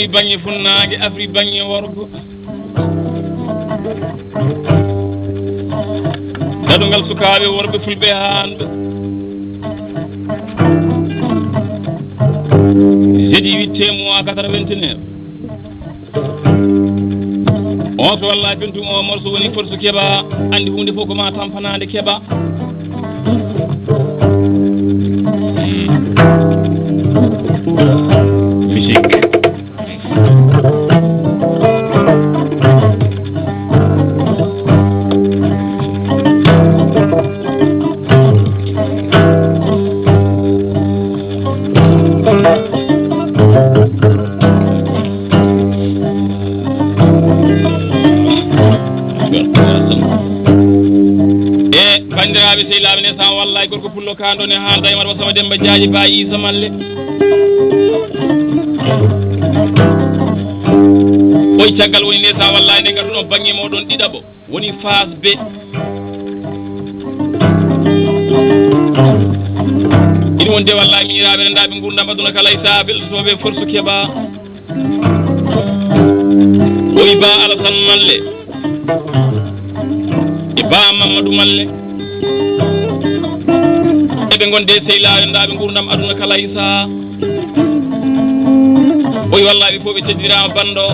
afri bangi funnaange afri bangi worgo dadungal sukaaɓe worɓe fulɓe haanɓe jeɗi 8 mois 89 on so wallahi bentum o morso woni force keɓa andi hunde fof ko ma tampanade keɓa musique bandiraɓe sehilaɓe ne sa wallahi gorko pullo kando ne haalda e maɗa wasama Demba Diadji bayi Isa Malle oy caggal woni nde sa wallahi nde gatuɗon banggue moɗon ɗiɗaɓo woni phase B ɗiɗi wonde wallahi miñiraɓe rendaɓe gurdam aduna kala e sa beltotoɓe force keɓa oy ba Alassane Malle e ba Mamadou Malle eɓe gonde sehilaɓe rendaɓe gurdam aduna kala e sa oy wallahi ɓe fof ɓe teddirama bando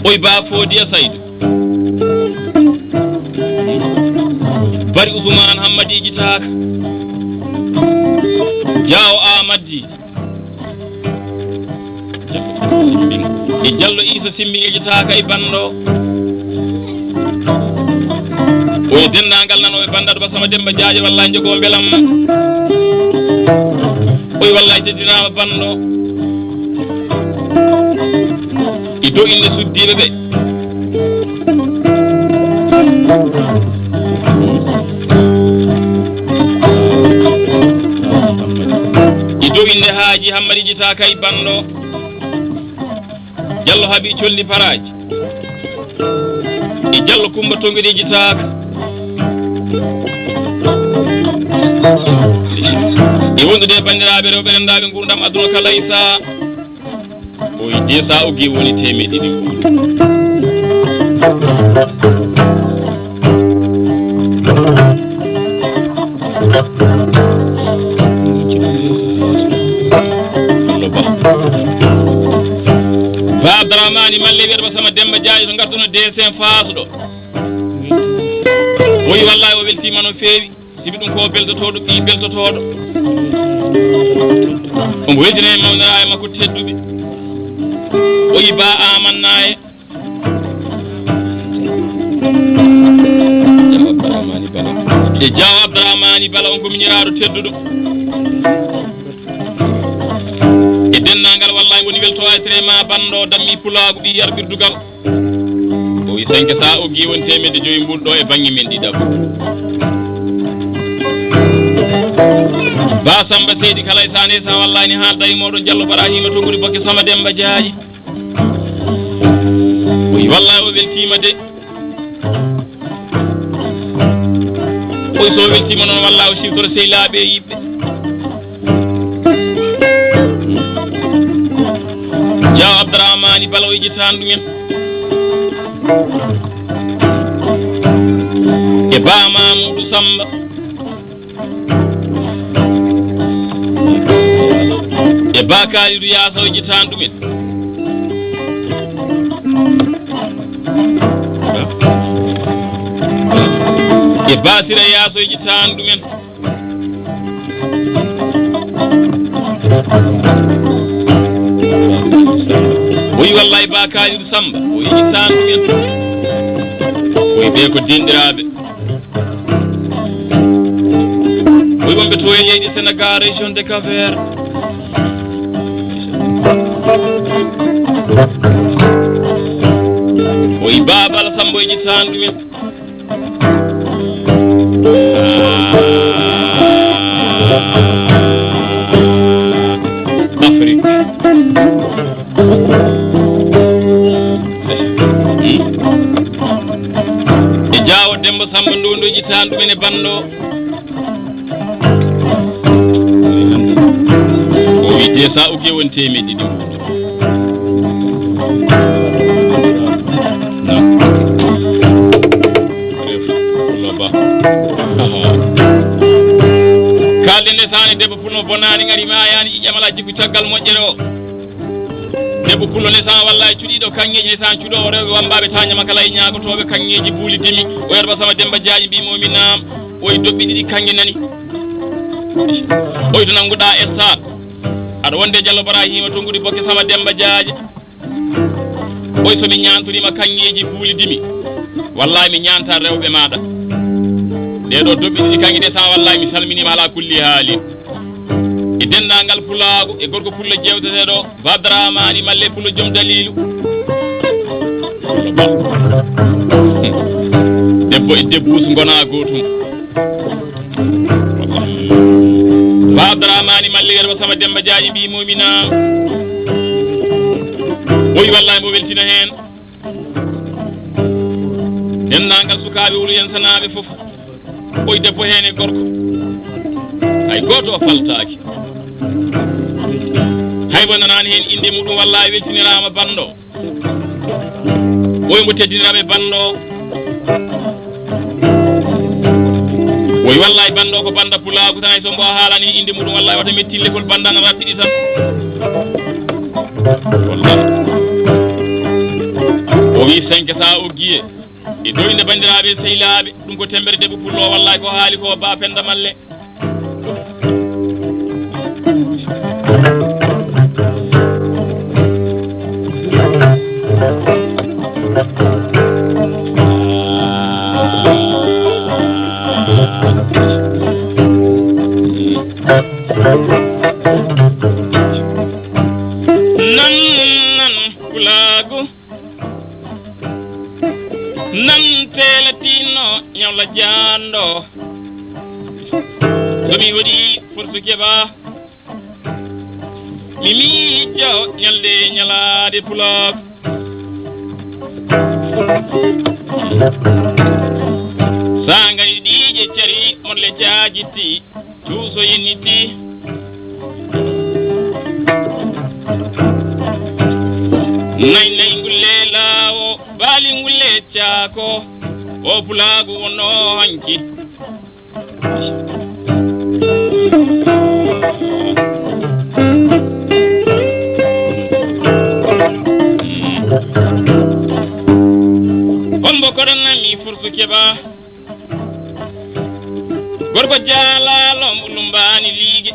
oy ba Fodiya Saydou bari Ousmane Hammadiji Taka Diawo Amadji e Diallo Issa Simmigeji Taka e bando oye dendagal nano e bandado basama Demba Diadji wallahi jogo belam oy wallahi teddirama bando e dow inde suddiɓe ɓe e dow inde Haaji Hammadiji Taka e bando Diallo Haabi Colli Paraji e Diallo Coumba Tonguiriji Taka e wondude bandiraɓe rewɓe rendaɓe gurdam aduna kala e sa oyi de sa ogui woni temeɗiɗi ba Abdourahmani Malle wiyata basama Demba Diadji to gartuno DSM Fass ɗo oyi wallahi o weltima no feewi sibi ɗum ko beltotoɗo ɓi beltotoɗo omo weldina e mawnira e makko tedduɓe oyi ba Amanna e Diaw Abdourahmani Bala on ko miñiraɗo tedduɗo e dennangal wallahi woni welto aytrema bando dammi pulagu ɓi yarbirdugal o wi 5 sa o gui woni temedde joyi mbulɗo e banggue men ɗiɗaɓo ba Samba Seydi kala e sane sa wallahi ni haalda e moɗon Diallo Barahima Tonguiri bokke sama Demba Diadji o wi wallahi o weltima de oy so weltima noon wallahi o siftoro sehilaɓe e yiɓɓe Diaw Abdourahmani Bala o yejitani ɗumen e ba Mamoudou Samba e ba Kalidou Yassa o yejitani ɗumen e ba Sira Yassa o yejitani ɗumen oyi wallahi ba Kalidou Samba o yejitani ɗumen oyi ɓe ko dinɗiraɓe oyi wonɓe to e leydi Sénégal région de Cap-Vert oyi ba Bala Samba o yejitani ɗumen Afrique e Diawo Demba Samba Ndondo yejitani ɗumen e bando o wi de ugiye sa ugiye won temeddi ɗi kalde nde sani debbo pullo bonani ngari mayani ƴamala jikku caggal moƴƴere o debbo pullo nde san wallahi cuɗiɗo kanŋeji nde san cuɗo o rewɓe wambaɓe tañama kala e ñagotoɓe kanŋeji buuli demi o yerba sama Demba Diaji mbimomi naam oye dobɓi ɗiɗi kanŋe nani oy to nanguɗa stade aɗa wonde Diallo Ibrahima to nguɗi bokke sama Demba Diaji oy somi ñantorima kanŋeji buuli demi wallahi mi ñanta rewɓe maɗa ɗeɗo dobɓi ɗiɗi kanŋe ɗe sa wallahi mi salminima ala kulli haalin e dendagal pulagu e gorko pullo jewteteɗo Badramani malle pullo joom dalilu debbo e debbuso gona gotum Badramani malle yerba sama Demba Diaji mbimomi naam oyi wallahi mo weltina hen dendagal sukaɓe wulu yen sanaɓe foof oyi debbo hen e gorko hay goto o faltaki hay bo nanani hen inde muɗum wallahi weltinirama bando oyi mo teddiniraɓe bando oyi wallahi bando ko banda pulagu tan hay so mbo haalani inde muɗum wallahi wata mettille kol bandana rappiɗi tan wallahi o wi 5 sa ogguiye e doyde bandiraɓe sehilaɓe ɗum ko tembere debbo pullo wallahi ko haali ko ba penda malle nan pulagu nan telatino ñawla jando somi waɗi fortu keɓa mi miijo ñalde ñalade pulagu sangani ɗiije cari monle jajitti tuuso yenniti nay ngulle laawo baali ngulle caako o pulagu wonno hanki on bo koɗonnami fursu keɓa gorko jaalalo mbulumbani ligue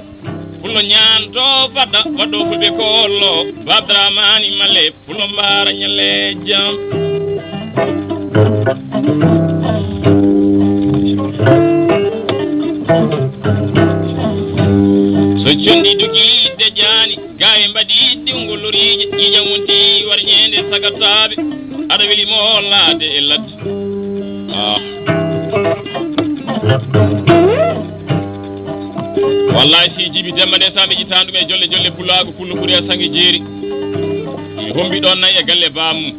pullo ñanto fadda waɗɗo fulɓe kollo Badramani malle pullo mbara ñalle jam so condi dugidde jani gawe mbaɗi diwgoloriji ƴiƴam wonti warñede sagataɓe aɗa weeli mo laade e ladde wallahi si Djiby Demba nde sa ɓeƴƴita ɗum e jolle jolle pulagu pullo ɓuuri e sangue jeeri mi hombi ɗon nayi e galle bamum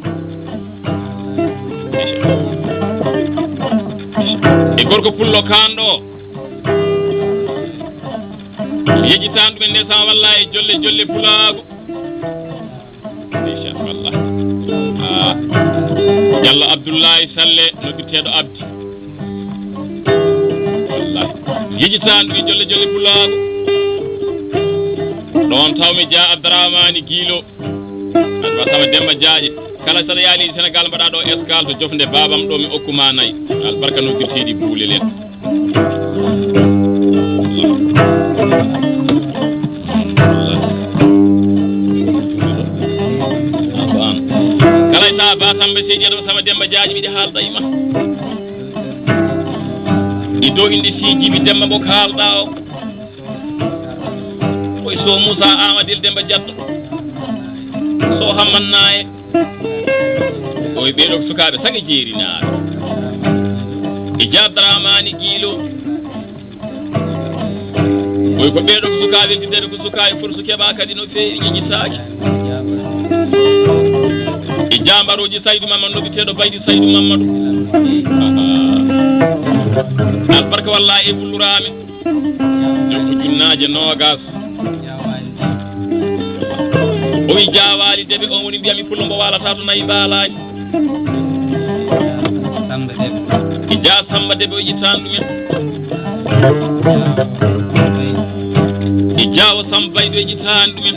e gorko pullo kanɗo mi yeƴƴitan ɗumen nde sa wallahi jolle jolle pulagu inchallah Diallo Abdoullahi Salle noddirteɗo Abdi wallahi yeƴƴitan ɗum e jolle jolle pulagu ɗon tawmi Dia Abdourahmani Guilo aɗa sama Demba Diaji kala saɗa yaali Sénégal mbaɗa ɗo escale to jofde babam ɗo mi okkuma nayyi albarka noddirteɗi buulel en kala sa basamɓe seydi aɗa sama Demba Diaji miɗi haalɗa ima i dow inde si Djiby Demba mo kalɗa o koye so Moussa Amadil Demba Diatto so Hammannaye oye ɓeɗo sukaɓe sangue jeerinaɓe e Dia Abdourahmani Guilo oye ko ɓeɗo ko sukaɓe diddede ko sukaɓe forsu keɓa kadi no feewi ƴeƴƴitaki e jambaroji Saydou Mamadou nobiteɗo Baydi Saydou Mamadou albarka wallahi e wullurami jom ko junnaje nogas o wi jawali debe on woni mbiyami pullo mbo walata to nayi baalaji ja samba debe o yitan ɗumen jawo samba do yitan ɗumen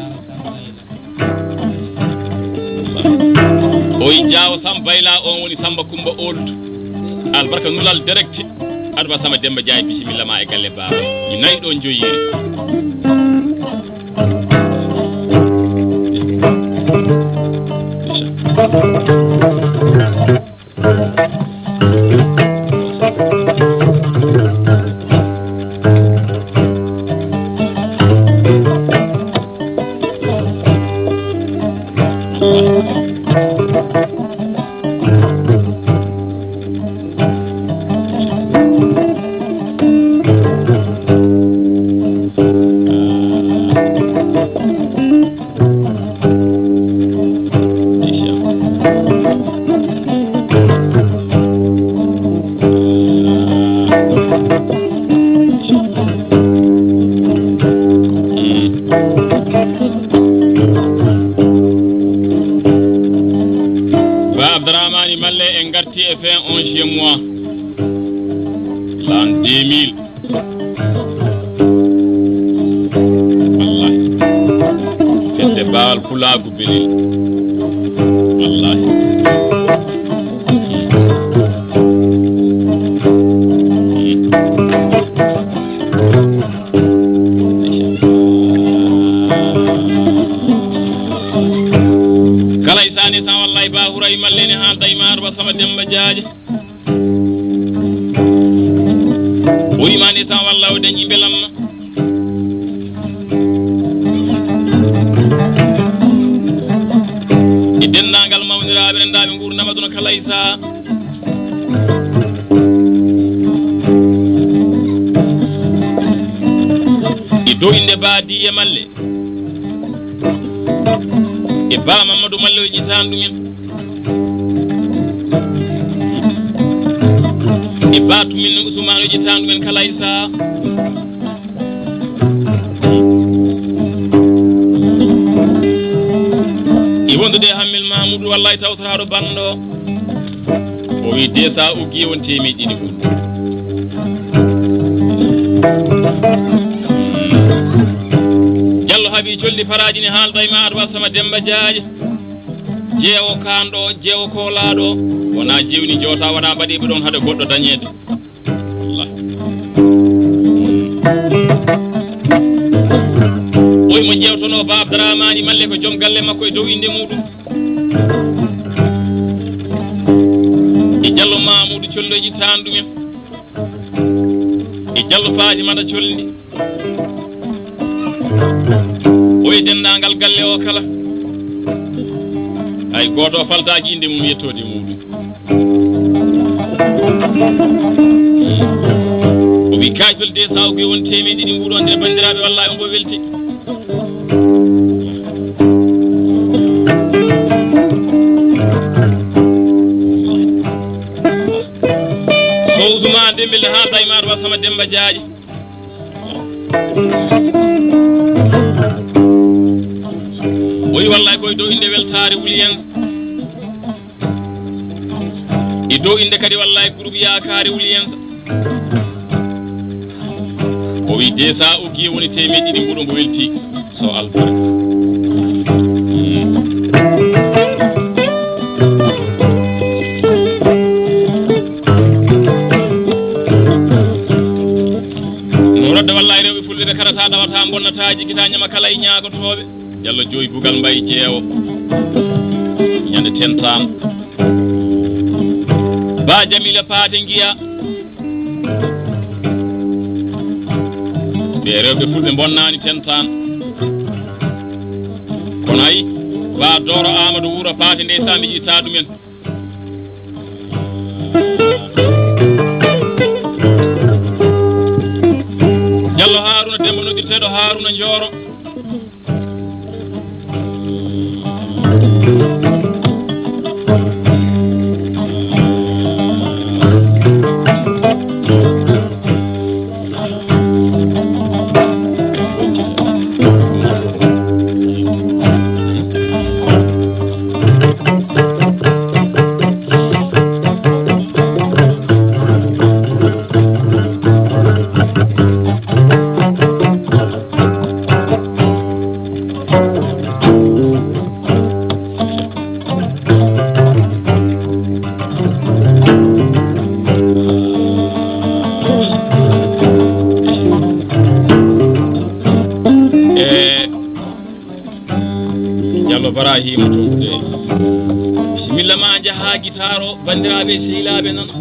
o wi jawo samba bayla on woni samba kumba oldu albarka nulal direct adba sama demba jaay bismillah ma e galle baba ni nayi ɗon joyiri Lago belil wallahi kala isani sa wallahi ba huray mallene ha daymar ba sama demba jaaje o imani sa wallahi dañi belamma dennangal mawniraaɓe renndaaɓe nguurdam aduna kala e sahaa e dow inde baadiye malle e baa mamadou malle o ƴitaan ɗumen e baa tumin usumane o ƴitaan ɗumen kala e sahaa wondude hammel mamoudou wallahi tawta haɗo banɗo o wi desa uggi won temeɗi ɗiɗi ɓuɗ diallo haaɓi colli paraji ni haalda e ma adwa sama demba diaje jeewo kanɗo jeewo kolaɗo wona jewni jowta waɗa mbaɗiɓe ɗon haade goɗɗo dañede wallah oy mo jewtono ba abdouramani malle ko joom galle makko e dow inde muɗum e diallo mamoudou colloji tan ɗumen e diallo faaji mata colli oye dendagal galle o kala hay goto o faltaji inde mum yettode muɗum o wi kajol de sawge won temeɗi ɗiɗi mbuɗo nder bandiraɓe wallahi ombo welti dembel ha daymar wa sama demba jaaji oyi wallahi koye dow inde weltare wuliyen e dow inde kadi wallahi groupe yakare wuliyen o wi desa uggi woni temeɗi ɗiɗi mbuɗo mbo welti so albarka wallahi rewɓe fulɓe karata ɗawata bonnataji kita ñama kala e ñagotoɓe diallo joyi bugal mbayi jeewo ñande tentam ba jamila paate guiya ɓe rewɓe fulɓe bonnani tentan kono ayi ba doro amadou wuuro paate nde sa mi ƴitta ɗumen diallo haruna demba noddirteɗo haruna joro Diallo Ibrahima Tongude bismillah ma jaha gitaro bandiraɓe sehilaɓe nana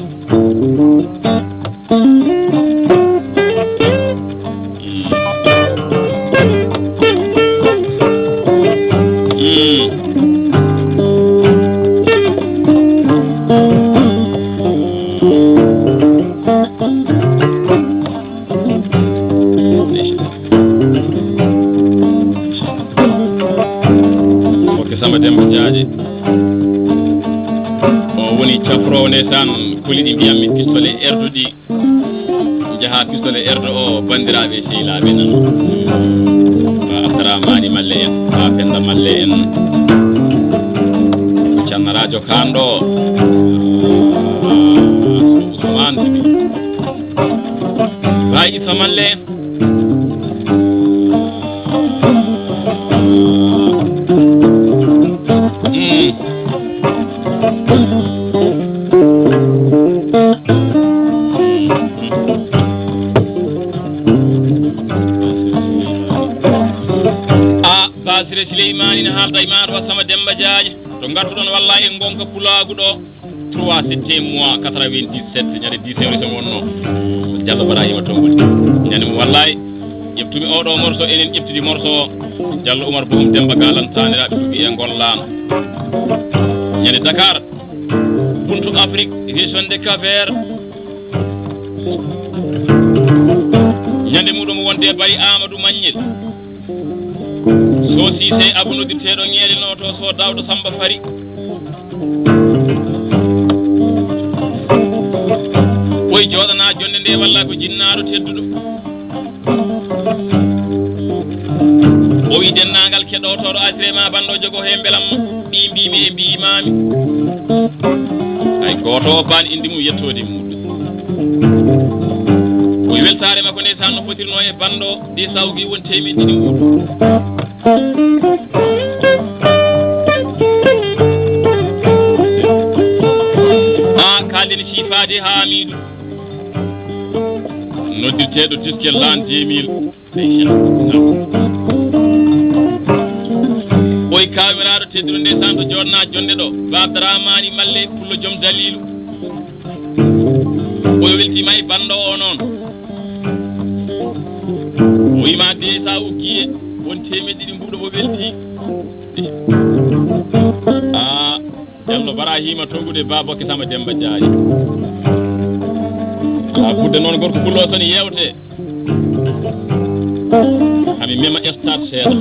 Demba Diaje o woni cafro ndesan kulidi mbiyammi pistolet erduɗi jaha pistolet erdo o bandiraɓe sehilaɓe nan Abdourahmani Malle en ha Penda Malle en Canna radio kanɗo Ousmane Tibi Baye Issa Malle en Basire Souleymane ne haalda e maɗo Sama Demba Diaje to gartuɗon walla e gonka pulagu ɗo 3 septembre 97 ñande 10 février wonno Diallo Ibrahima Tongude ñande mo wallahi ƴeftumi oɗo morceau enen ƴeftidi morceau Diallo Oumar Boum Demba galantaniraɓe tugi e gollama ñande Dakar buntu Afrique région de Cap-Vert ñande muɗum wonde Bari Amadou Magnel so Cissé Abou noddirteɗo ñeelinoto so Dawdo Samba Fari oy joɗana jonde nde walla ko jinnaɗo tedduɗo o wi dennagal keɗotoɗo asirema bando jogo he beelam ɗi mbimi e mbimami hay goto o ban indi mum yettode muɗum o weltare makko ndeysan no fotirno e bando ɗi sawgi won temedɗiɗi muɗum kalden sifade Hamidou noddirteɗo Tiskel l'an 2000 oy kawiraɗo tedduɗo ndesan to jodna jonde ɗo Ba Abdourahmani Malle pullo joom dalilu oyo weltima e bando o noon o wima de sa uggiye won temedɗiɗi mbuɗo mo welti Diallo Ibrahima Tongude Baboke Sama Demba Diaje fudde noon gorko pullo tan yewte hami mema stade seeɗa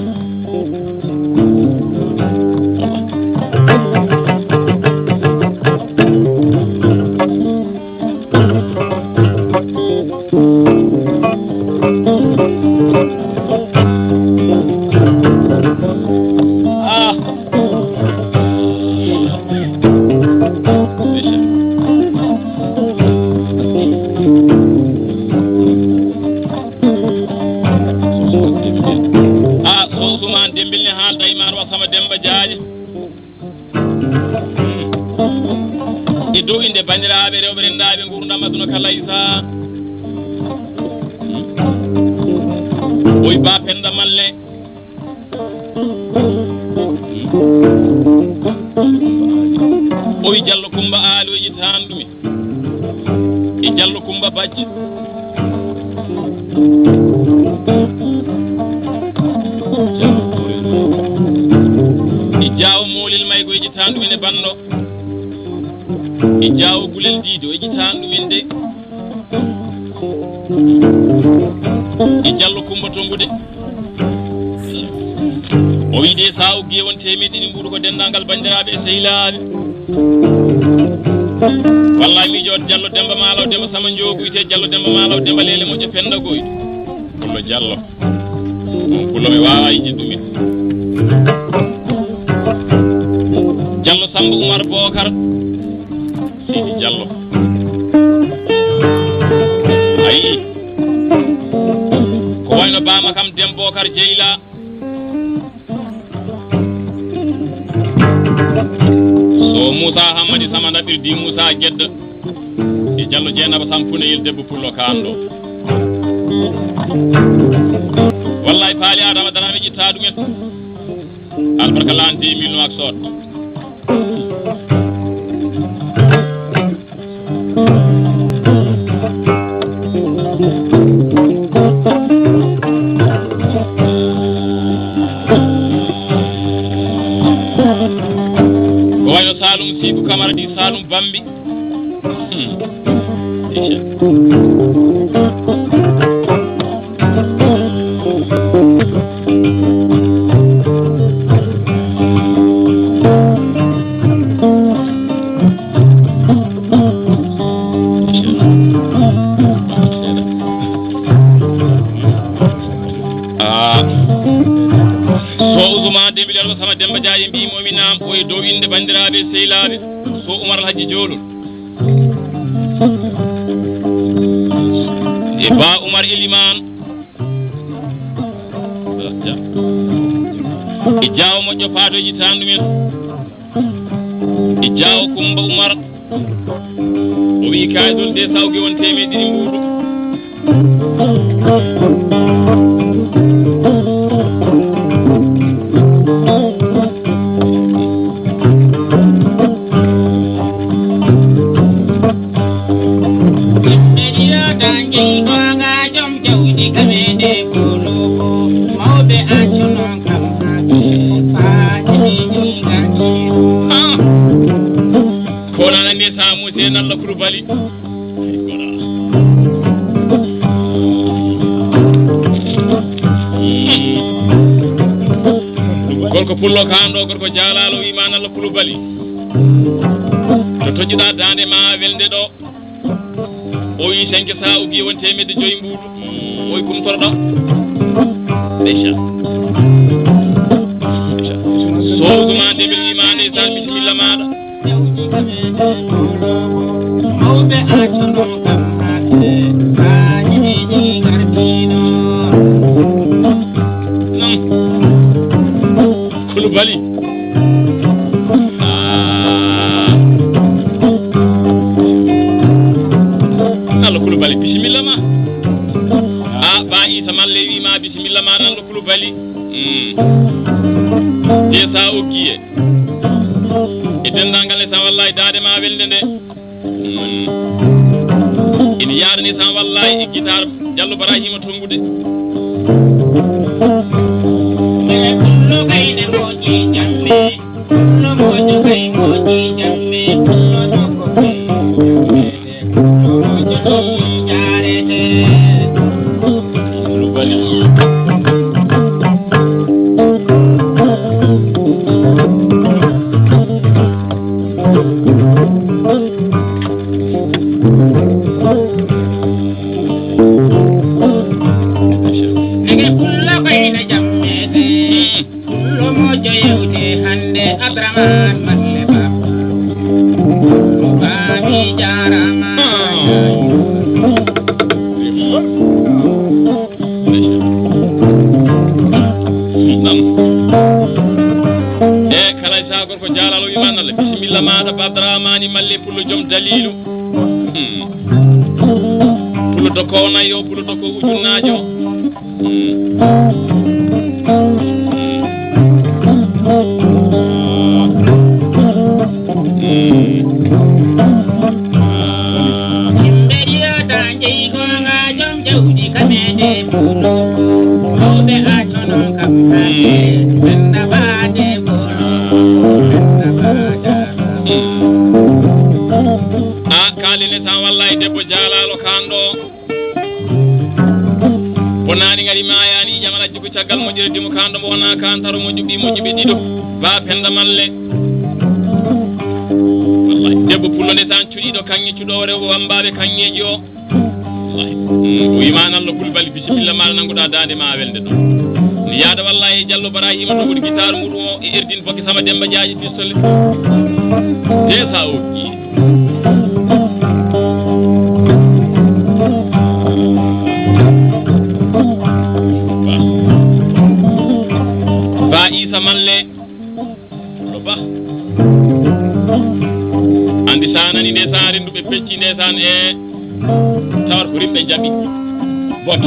Sama Demba Diaje e dow inde bandiraɓe rewɓe rendaɓe gurdam aduna kala isa oy Ba Penda Malle oy Diallo Kumba Ali o yittan ɗumi e Diallo Kumba Bacci Jawo molil may go ejitan ɗumen e bando e jawo gulel dido ejitan ɗumen de e Diallo Kumba Tongude o wiide sa uggi won temedɗiɗi mbuɗo ko dendagal bandiraɓe e sehilaɓe wallahi miijo Diallo Demba Malaw Demba Sama Njoogu ite Diallo Demba Malaw Demba Lele moƴƴo Penda Goydo pullo Diallo pullo mi wawa yiji ɗumen Diallo Samba Oumar Bocar Sidi Diallo ayi ko wayno bama kam Dem Bocar Jeyla so Moussa Hamadi Sama naɓirdi Moussa Guedda e Diallo Dieynaba Sampuneyel debbo pullo kanɗo wallahi faali Adama Darame ƴitta ɗumen albarka lan 10 000 ak sot wayo salum sibu kamara di salum bambi sama Demba Jaaye mbi mominam oy dow inde bandiraɓe sehilaɓe so Oumar Alhaji Jolol e ba Oumar Eliman e jaawo moƴƴo paadoji tandu men e jaawo Kumba Oumar o wi kaydol de sawge won temedɗiɗi mbuɗu nalla Koulibaly golko pullo kando gorko jalalo wima nalla Koulibaly to tojiɗa dande ma welde ɗo o wi 5 sa ugi won temedde 5 mbuɗu oy kumtoroɗo déjà sowguma nde wima nde sa bisimilla maɗa mawɓe accuno kam hande hajiɗi gardino non Koulibaly Allah Koulibaly bisimilla ma ba Isa Malle wima bisimilla ma Allah Koulibaly de sa oggiye e dendangal e sa wallahi daade ma welde nde ina yaadani tan wallahi e guitar Diallo Barahima Tongude kullo kayne moƴƴi jamme kullo moƴƴo kay moƴƴi jamme kullo doggo kay kullo moƴƴo ɗum jarete Koulibaly malle pullo jom dalilu pullo doko nayo pullo doko ujunnajo kantaro mojubi dido ba penda malle wallahi debbo pullo ne tan cuudido kangi cuudo rewo wambabe kangeji o wallahi o iman Allah Koulibaly bismillah mal nanguda dande ma welde do ni yaada wallahi Diallo Barahima to wudi guitar mudu o e erdin fokki sama Demba Jaaji pistole de sa o ki ba Isa Malle do ba andi sanani de saare ndube pecci ndesan e tawar ko rimbe jabi bot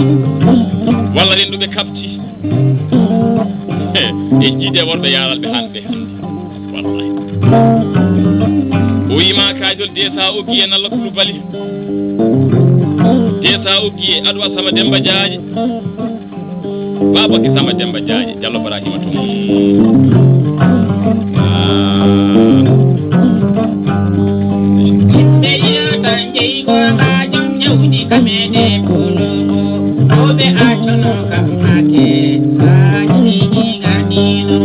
walla rendube kapti e jiide worɓe yaralɓe hande wallahi o yima kajol desa oggi e nalla kulu bali desa oggi e aɗo Sama Demba Diadji babaki Sama Demba Diadji Diallo Ibrahima to kamene kuluru obe achono kamake ajini gadino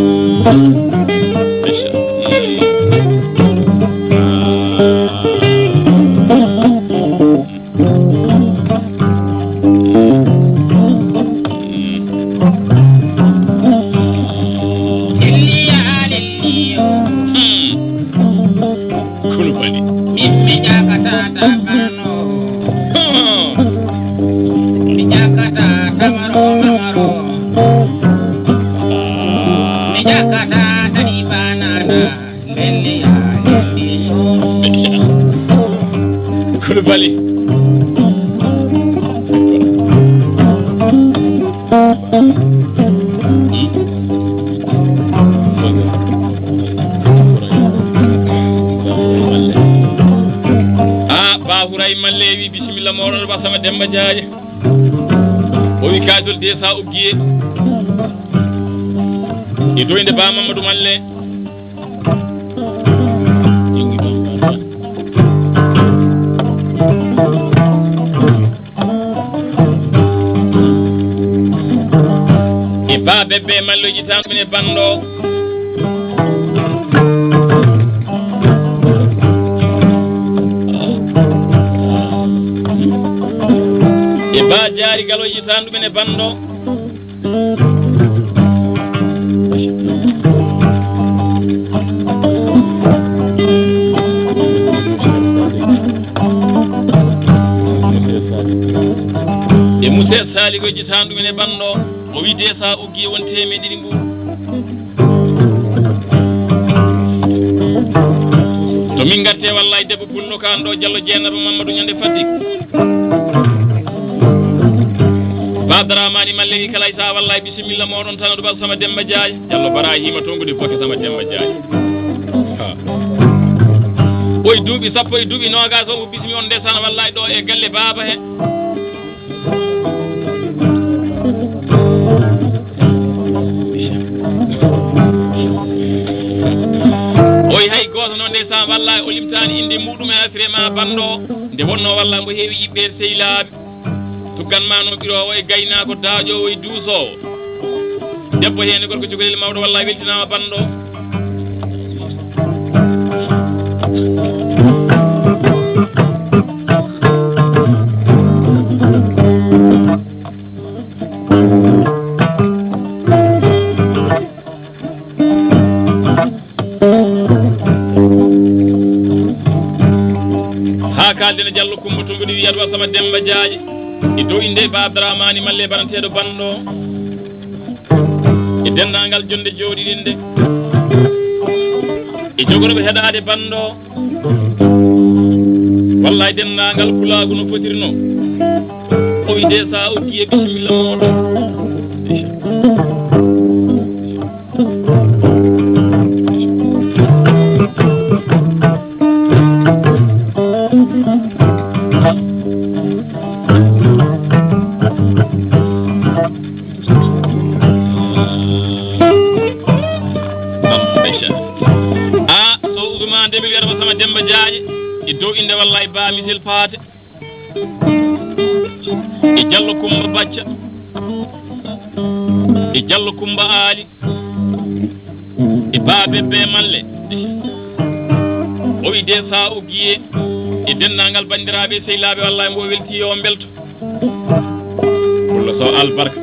kulubali mimme jakata tabano kulubali bahuray mallewi bisimilla moɗon ba Sama Demba Diadji o wi kajol desa oggiye e doyde ba Mamadou Malle e ba bebbe malloji tan mine bando e ba jaari galoji tan ɗumen e bando e Mousse Saligoji tan ɗumen e bando o wi desa oggi won temeɗiɗi mbu to min gatte wallahi debbo pullo kan ɗo Diallo Dieynaba Mamadou ñande Fatick Badramani Mallewi kala isa wallahi bisimilla moɗon tan aɗo Sama Demba Diadji Diallo Ibrahima tongude bokke Sama Demba Diadji oy duuɓi sappo e duuɓi nogas o bismi on ndesana wallahi ɗo e galle baba he oy hay goto noon ndeysan wallahi o limtani inde muɗum e asirema bando nde wonno wallahi mbo heewi yiɓɓe sehilaɓe tugganmano ɓirowo e gaynako daaƴowo e duusowo debbo hen e gorko jogolela mawɗo wallahi weltinama bando ha kaldene Diallo Coumba Tonguɗi wiyat wa Sama Demba Diadji e dow inde Ba Abdourahmane Malle baranteɗo banno e dendagal jonde jooɗiɗinde e jogorɓe heɗade bando wallahi dendagal kulagu no fotirno o wi desa oggi e bisimilla moɗon Sama Demba Diadji e dow inde wallahi Ba Misil Paate e Diallo Coumba Bacca e Diallo Coumba Ali e Ba Bebbe Malle o wi desa oggiye e dendagal bandiraɓe sehilaɓe wallahi mbo welti yo belto kullo so albarka